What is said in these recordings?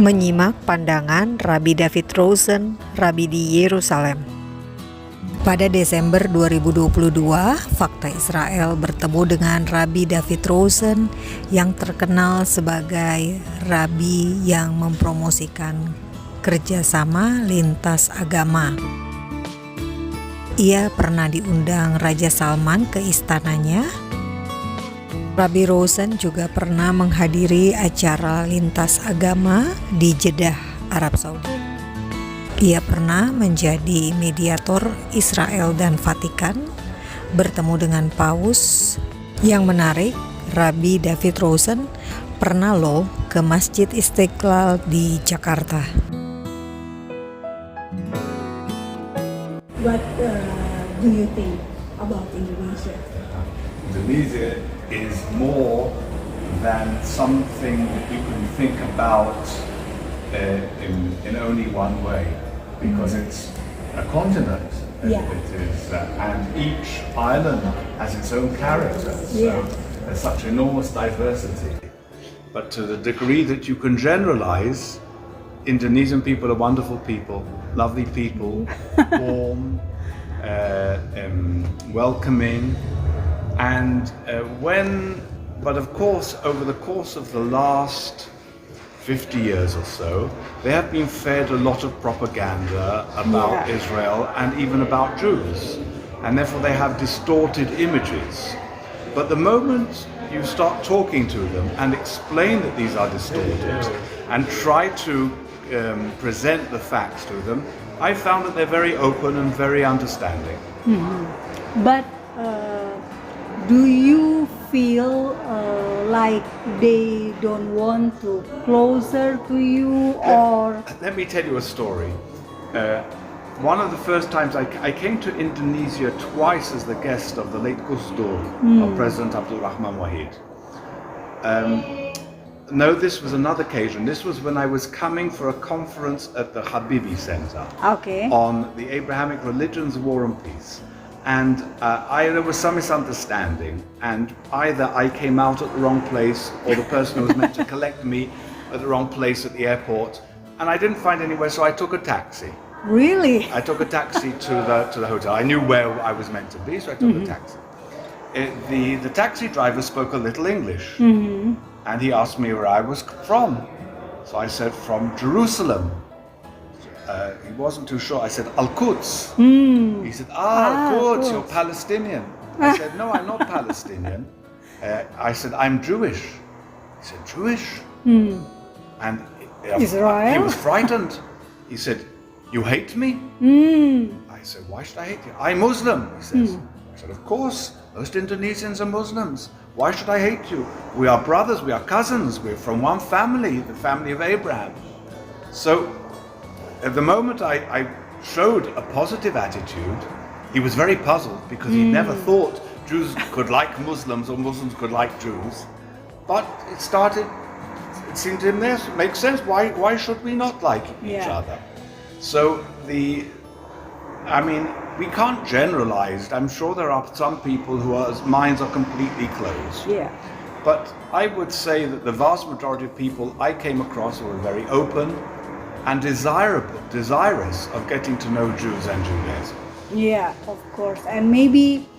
Menyimak pandangan Rabbi David Rosen, Rabbi di Yerusalem. Pada Desember 2022, Fakta Israel bertemu dengan Rabbi David Rosen yang terkenal sebagai Rabbi yang mempromosikan kerjasama lintas agama. Ia pernah diundang Raja Salman ke istananya. Rabbi Rosen juga pernah menghadiri acara lintas agama di Jeddah, Arab Saudi. Ia pernah menjadi mediator Israel dan Vatikan, bertemu dengan Paus. Yang menarik, Rabbi David Rosen pernah loh ke Masjid Istiqlal di Jakarta. What do you think about Indonesia? Indonesia is more than something that you can think about in only one way, because it's a continent. Yeah. It is, and each island has its own character. So there's such enormous diversity. But to the degree that you can generalize, Indonesian people are wonderful people, lovely people, warm, welcoming. And but of course, over the course of the last 50 years or so, they have been fed a lot of propaganda about Israel and even about Jews. And therefore they have distorted images. But the moment you start talking to them and explain that these are distorted and try to present the facts to them, I found that they're very open and very understanding. Mm-hmm. But do you feel like they don't want to closer to you, or? Let me tell you a story. One of the first times I came to Indonesia twice as the guest of the late Gusdur, of President Abdul Rahman Wahid. No, this was another occasion. This was when I was coming for a conference at the Habibi Center on the Abrahamic religions, war and peace. And there was some misunderstanding, and either I came out at the wrong place or the person who was meant to collect me at the wrong place at the airport, and I didn't find anywhere, so I took a taxi. Really? I took a taxi to the hotel. I knew where I was meant to be, so I took a taxi. The taxi driver spoke a little English, and he asked me where I was from. So I said, from Jerusalem. He wasn't too sure. I said, Al-Quds. He said, Al-Quds, you're Palestinian. I said, no, I'm not Palestinian. I said, I'm Jewish. He said, Jewish? And Israel? He was frightened. He said, you hate me? I said, why should I hate you? I'm Muslim, he says. I said, of course, most Indonesians are Muslims. Why should I hate you? We are brothers, we are cousins, we're from one family, the family of Abraham. So, at the moment I showed a positive attitude, he was very puzzled because he never thought Jews could like Muslims or Muslims could like Jews. But it seemed to him this makes sense. Why should we not like each other? So we can't generalize. I'm sure there are some people whose minds are completely closed. Yeah. But I would say that the vast majority of people I came across were very open and desirous of getting to know Jews and Judaism. Yeah, of course. And maybe,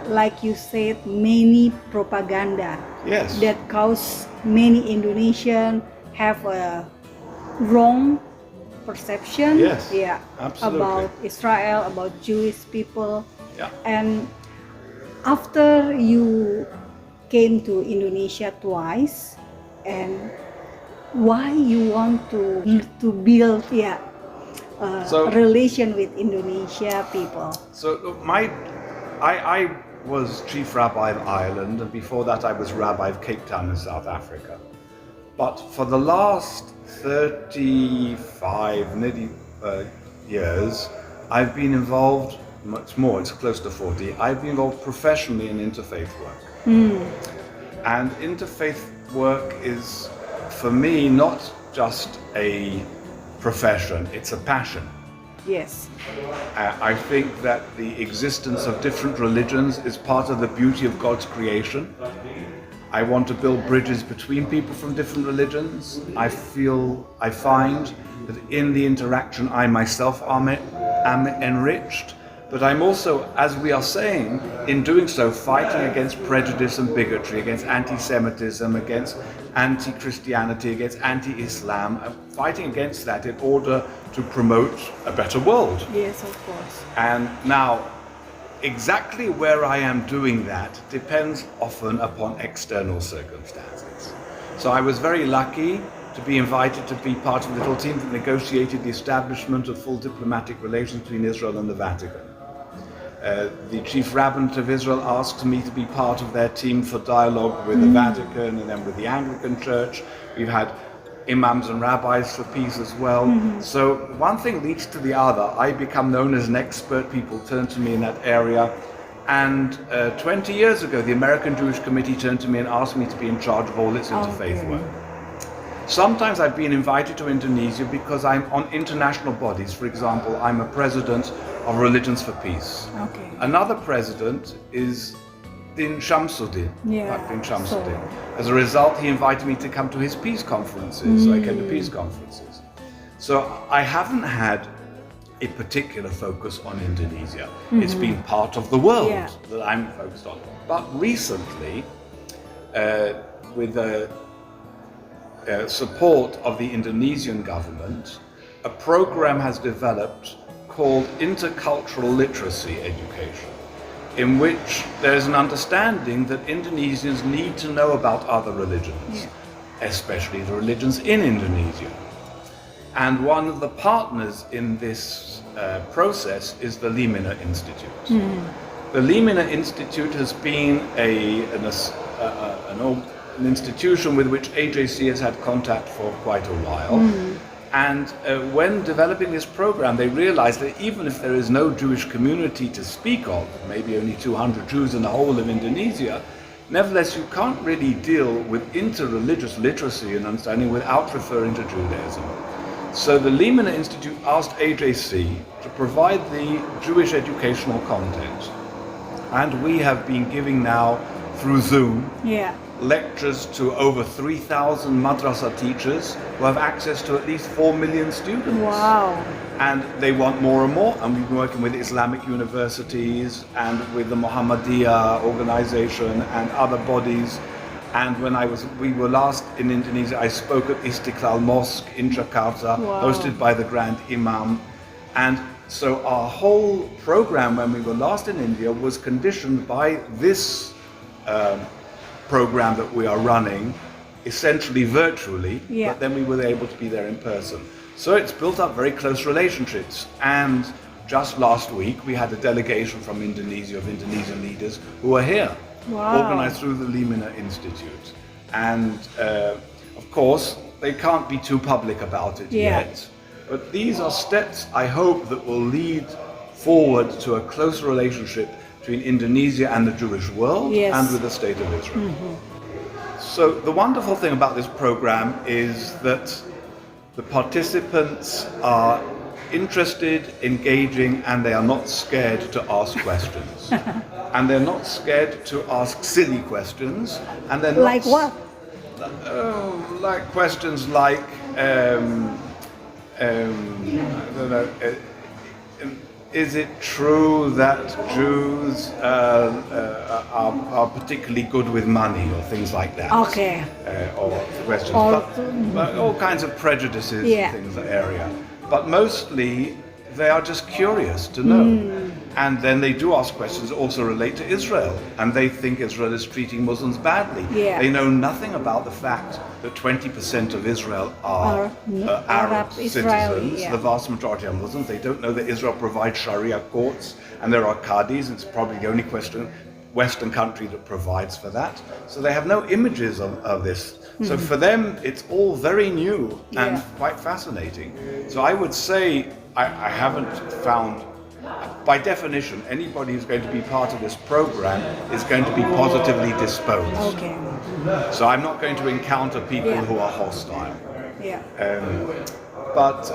like you said, many propaganda that cause many Indonesians have a wrong perception about Israel, about Jewish people. Yeah. And after you came to Indonesia twice, and why you want to build relation with Indonesia people? So I was Chief Rabbi of Ireland, and before that I was Rabbi of Cape Town in South Africa. But for the last 35 years, I've been involved, much more, it's close to 40, I've been involved professionally in interfaith work. And interfaith work is, for me, not just a profession, it's a passion. Yes. I think that the existence of different religions is part of the beauty of God's creation. I want to build bridges between people from different religions. I find that in the interaction I myself am enriched, but I'm also, as we are saying, in doing so, fighting against prejudice and bigotry, against anti-Semitism, against anti-Christianity, against anti-Islam, fighting against that in order to promote a better world. Yes, of course. And now, exactly where I am doing that depends often upon external circumstances. So I was very lucky to be invited to be part of the little team that negotiated the establishment of full diplomatic relations between Israel and the Vatican. The chief rabbinate of Israel asked me to be part of their team for dialogue with the Vatican and then with the Anglican Church. We've had imams and rabbis for peace as well. So one thing leads to the other. I become known as an expert. People turn to me in that area. And 20 years ago, the American Jewish Committee turned to me and asked me to be in charge of all its interfaith work. Sometimes I've been invited to Indonesia because I'm on international bodies. For example, I'm a president of Religions for Peace. Okay. Another president is Din Shamsuddin. Din Shamsuddin. As a result, he invited me to come to his peace conferences. So I came to peace conferences. So I haven't had a particular focus on Indonesia. It's been part of the world that I'm focused on. But recently, with the support of the Indonesian government, a program has developed called intercultural literacy education, in which there's an understanding that Indonesians need to know about other religions, especially the religions in Indonesia. And one of the partners in this process is the Limina Institute. The Limina Institute has been an institution with which AJC has had contact for quite a while. And when developing this program, they realized that even if there is no Jewish community to speak of, maybe only 200 Jews in the whole of Indonesia, nevertheless, you can't really deal with interreligious literacy and understanding without referring to Judaism. So the Limina Institute asked AJC to provide the Jewish educational content. And we have been giving now, through Zoom, lectures to over 3,000 madrasa teachers who have access to at least 4 million students. Wow. And they want more and more, and we've been working with Islamic universities and with the Muhammadiyah organization and other bodies. And when we were last in Indonesia, I spoke at Istiqlal Mosque in Jakarta, hosted by the Grand Imam. And so our whole program when we were last in India was conditioned by this program that we are running, essentially virtually, but then we were able to be there in person. So it's built up very close relationships. And just last week, we had a delegation from Indonesia, of Indonesian leaders who are here, organized through the Limina Institute. And of course, they can't be too public about it yet. But these are steps, I hope, that will lead forward to a close relationship between Indonesia and the Jewish world and with the State of Israel. So the wonderful thing about this program is that the participants are interested, engaging, and they are not scared to ask questions. And they're not scared to ask silly questions. And they're not Like what? Like questions like, I don't know, is it true that Jews are particularly good with money, or things like that? Okay. Or questions, but all kinds of prejudices, things that area. But mostly they are just curious to know. And then they do ask questions that also relate to Israel. And they think Israel is treating Muslims badly. They know nothing about the fact that 20% of Israel are Arab citizens. The vast majority are Muslims. They don't know that Israel provides Sharia courts and there are qadis. It's probably the only Western country that provides for that. So they have no images of this. So for them, it's all very new and quite fascinating. So I would say I haven't found, by definition, anybody who's going to be part of this program is going to be positively disposed. So I'm not going to encounter people who are hostile. But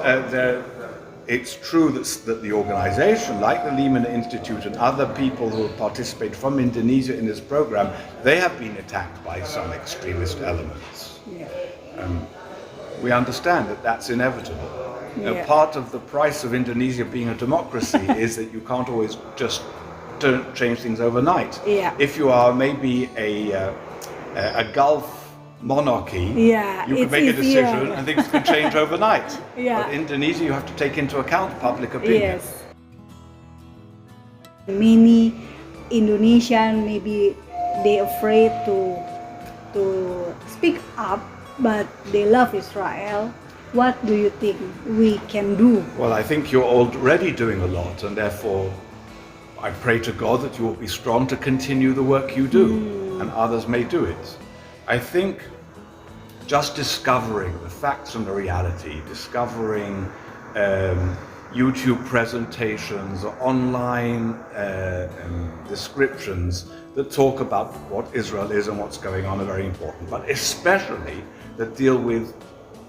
it's true that the organization, like the Lehman Institute and other people who participate from Indonesia in this program, they have been attacked by some extremist elements. Yeah. We understand that that's inevitable. Yeah. Part of the price of Indonesia being a democracy is that you can't always just change things overnight. Yeah. If you are maybe a Gulf monarchy, you can make a decision and things can change overnight. Yeah. But Indonesia, you have to take into account public opinion. Yes. Many Indonesian maybe they afraid to speak up, but they love Israel. What do you think we can do? Well, I think you're already doing a lot, and therefore I pray to God that you will be strong to continue the work you do, and others may do it. I think just discovering the facts and the reality, discovering YouTube presentations or online descriptions that talk about what Israel is and what's going on are very important, but especially that deal with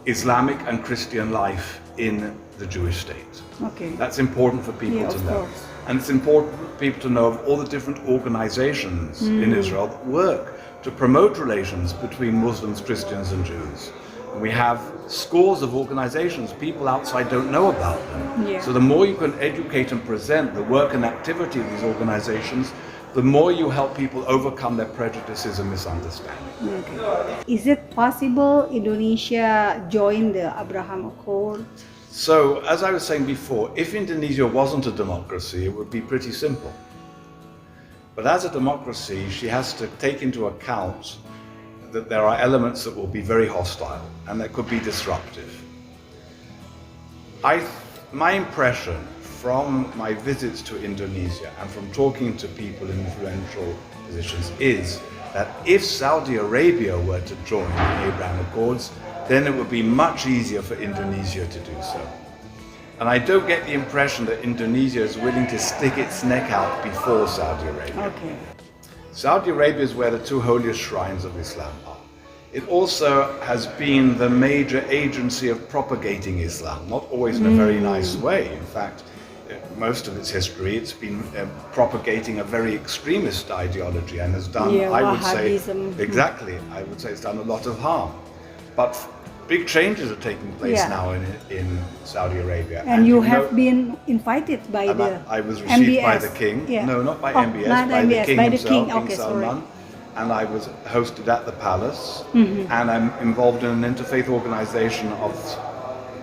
Islamic and Christian life in the Jewish state. Okay. That's important for people to know. Course. And it's important for people to know of all the different organizations in Israel that work to promote relations between Muslims, Christians and Jews. And we have scores of organizations, people outside don't know about them. Yeah. So the more you can educate and present the work and activity of these organizations, the more you help people overcome their prejudices and misunderstandings. Okay. Is it possible Indonesia join the Abraham Accord? So, as I was saying before, if Indonesia wasn't a democracy, it would be pretty simple. But as a democracy, she has to take into account that there are elements that will be very hostile and that could be disruptive. My impression from my visits to Indonesia and from talking to people in influential positions is that if Saudi Arabia were to join the Abraham Accords, then it would be much easier for Indonesia to do so. And I don't get the impression that Indonesia is willing to stick its neck out before Saudi Arabia. Okay. Saudi Arabia is where the two holiest shrines of Islam are. It also has been the major agency of propagating Islam, not always in a very nice way. In fact, most of its history, it's been propagating a very extremist ideology and has done, I would say, exactly, I would say it's done a lot of harm. But big changes are taking place now in Saudi Arabia. And you have been invited by the I was received MBS. by the king. Yeah. No, not by Oh, MBS, not by MBS, the king by the himself, king. Okay, Salman. sorry. And I was hosted at the palace. And I'm involved in an interfaith organization of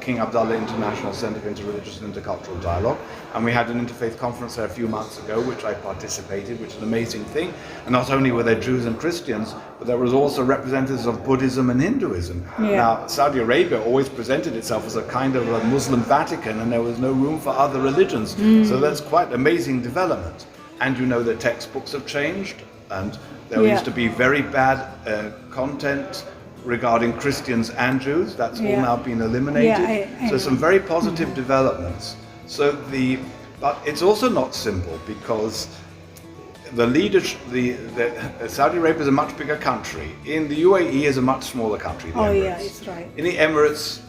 King Abdullah International Center for Interreligious and Intercultural Dialogue. And we had an interfaith conference there a few months ago, which I participated, which is an amazing thing. And not only were there Jews and Christians, but there was also representatives of Buddhism and Hinduism. Yeah. Now, Saudi Arabia always presented itself as a kind of a Muslim Vatican, and there was no room for other religions. So that's quite an amazing development. And you know, the textbooks have changed, and there used to be very bad content regarding Christians and Jews. That's all now been eliminated. So some very positive developments. So but it's also not simple, because the leadership, Saudi Arabia is a much bigger country. In the UAE is a much smaller country. Oh yeah, it's right. In the Emirates,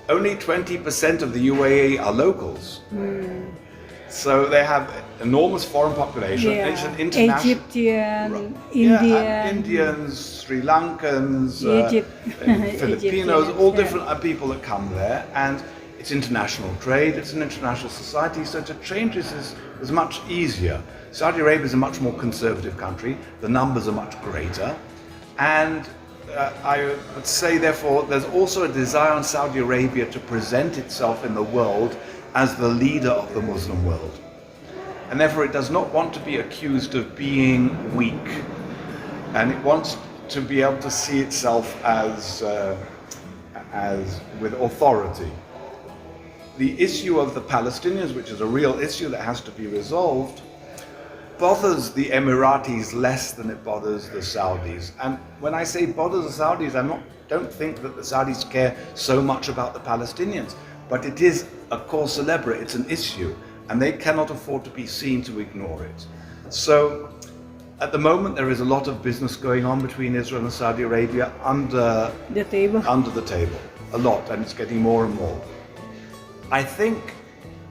only 20% of the UAE are locals. So they have enormous foreign population. Yeah. It's an international. Egyptian, Indians, Sri Lankans, Filipinos, Egyptians, all different people that come there, and it's international trade, it's an international society, so to change this is much easier. Saudi Arabia is a much more conservative country, the numbers are much greater, and I would say therefore there's also a desire in Saudi Arabia to present itself in the world as the leader of the Muslim world. And therefore it does not want to be accused of being weak. And it wants to be able to see itself as with authority. The issue of the Palestinians, which is a real issue that has to be resolved, bothers the Emiratis less than it bothers the Saudis. And when I say bothers the Saudis, don't think that the Saudis care so much about the Palestinians. But it is a cause célèbre, it's an issue, and they cannot afford to be seen to ignore it. So, at the moment there is a lot of business going on between Israel and Saudi Arabia under the table. A lot, and it's getting more and more. I think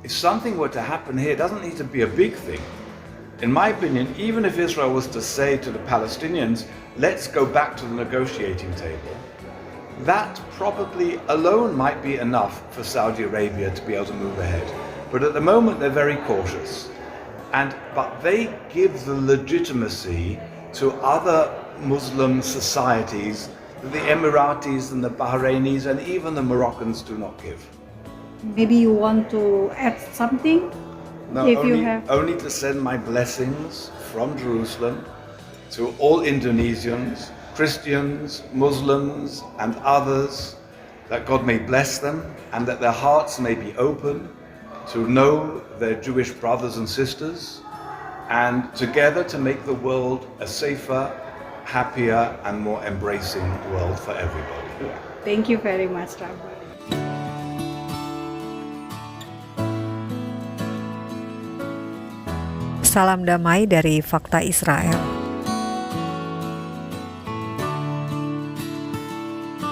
if something were to happen here, it doesn't need to be a big thing. In my opinion, even if Israel was to say to the Palestinians, let's go back to the negotiating table, that probably alone might be enough for Saudi Arabia to be able to move ahead. But at the moment, they're very cautious. But they give the legitimacy to other Muslim societies that the Emiratis and the Bahrainis and even the Moroccans do not give. Maybe you want to add something? No, If you have... only to send my blessings from Jerusalem to all Indonesians, Christians, Muslims, and others, that God may bless them and that their hearts may be open to know their Jewish brothers and sisters, and together to make the world a safer, happier, and more embracing world for everybody. Thank you very much, Rabbi. Salam damai dari Fakta Israel.